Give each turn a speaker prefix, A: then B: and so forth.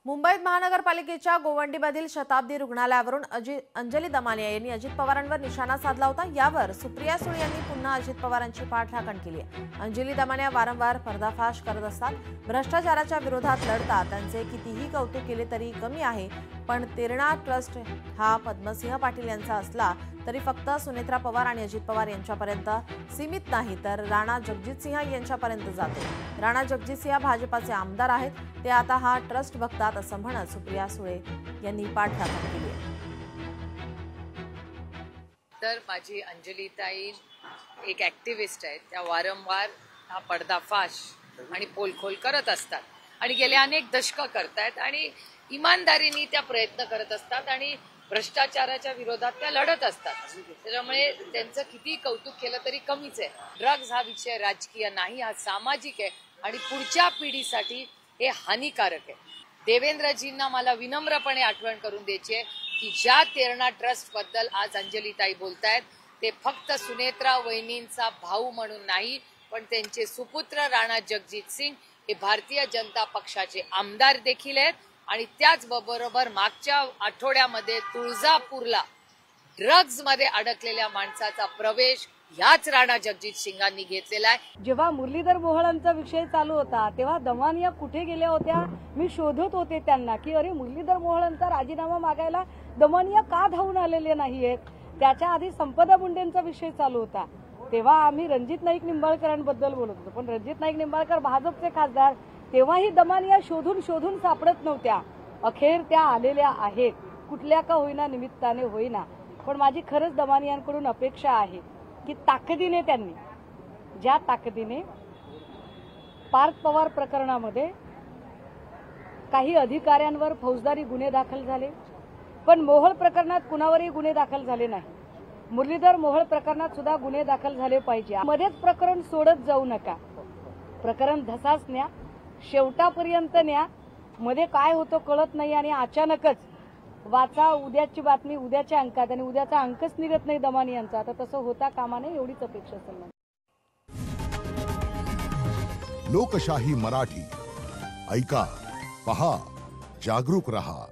A: मुंबईत महानगरपालिकेच्या गोवंडीमधील शताब्दी रुग्णालयावरून अंजली दमानिया यांनी अजित पवारांवर निशाणा साधला होता। यावर सुप्रिया सुळे यांनी पुन्हा अजित पवारांची पाठराखण केली आहे। अंजली दमानिया वारंवार पर्दाफाश करत असतात, भ्रष्टाचाराच्या विरोधात लढतात। त्यांचे कितीही कौतुक केले तरी कमी आहे। पण तेरणा ट्रस्ट हा पद्मसिंह पाटील यांचा असला तरी फक्त सुनेत्रा पवार आणि अजित पवार यांच्यापर्यंत सीमित नाही, तर राणा जगजितसिंह यांच्यापर्यंत जातो। राणा जगजितसिंह भाजपाचे आमदार आहेत, ते आता हा ट्रस्ट बघतात असं म्हणत सुप्रिया सुळे यांनी पाठराखण केली आहे।
B: तर माझी अंजलीताई एक ॲक्टिव्हिस्ट आहेत, त्या वारंवार हा पर्दाफाश आणि पोलखोल करत असतात आणि गेले अनेक दशकं करतायत आणि इमानदारीने त्या प्रयत्न करत असतात आणि भ्रष्टाचाराच्या विरोधात त्या लढत असतात। त्याच्यामुळे त्यांचं किती कौतुक केलं तरी कमीच आहे। ड्रग्ज हा विषय राजकीय नाही, हा सामाजिक आहे आणि पुढच्या पिढीसाठी हे हानिकारक आहे। देवेंद्रजींना मला विनम्रपणे आठवण करून द्यायची आहे की ज्या तेरणा ट्रस्ट बद्दल आज अंजलीताई बोलतायत ते फक्त सुनेत्रा वहिनींचा भाऊ म्हणून नाही, पण त्यांचे सुपुत्र राणा जगजितसिंग हे भारतीय जनता पक्षाचे आमदार देखील आहेत आणि त्याचबरोबर मागच्या आठवड्यामध्ये तुळजापूरला ड्रग्ज मध्ये अडकलेल्या माणसाचा प्रवेश याच राणा जगजितसिंगांनी घेतलेला आहे।
C: जेव्हा मुरलीधर मोहोळांचा विषय चालू होता तेव्हा दमानिया कुठे गेल्या होत्या मी शोधत होते त्यांना की अरे मुरलीधर मोहोळांचा राजीनामा मागायला दमानिया का धावून आलेले नाहीयेत। त्याच्या आधी संपदा मुंडेंचा विषय चालू होता तेव्हा आम्ही रणजित नाईक निंबाळकरांबद्दल बोलत होतो, पण रणजित नाईक निंबाळकर भाजपचे खासदार, तेव्हाही दमानिया शोधून शोधून सापडत नव्हत्या। अखेर त्या आलेल्या आहेत, कुठल्या का होईना निमित्ताने होईना, पण माझी खरंच दमानियांकडून अपेक्षा आहे की ताकदीने त्यांनी ज्या ताकदीने पार्थ पवार प्रकरणामध्ये काही अधिकाऱ्यांवर फौजदारी गुन्हे दाखल झाले, पण मोहोळ प्रकरणात कुणावरही गुन्हे दाखल झाले नाही। मुरलीधर मोहोळ प्रकरणात सुद्धा गुन्हे दाखल झाले पाहिजे। मध्येच प्रकरण सोडत जाऊ नका, प्रकरण धसास न्या, शेवटापर्यंत न्या। मध्ये काय होतं कळत नाही आणि अचानकच वाचा उद्याची बातमी उद्याच्या अंकात आणि उद्याचा अंकच निघत नाही दमानियांचा। आता तसं होता कामा नये एवढीच अपेक्षा असेल।
D: लोकशाही मराठी ऐका, पहा, जागरूक रहा।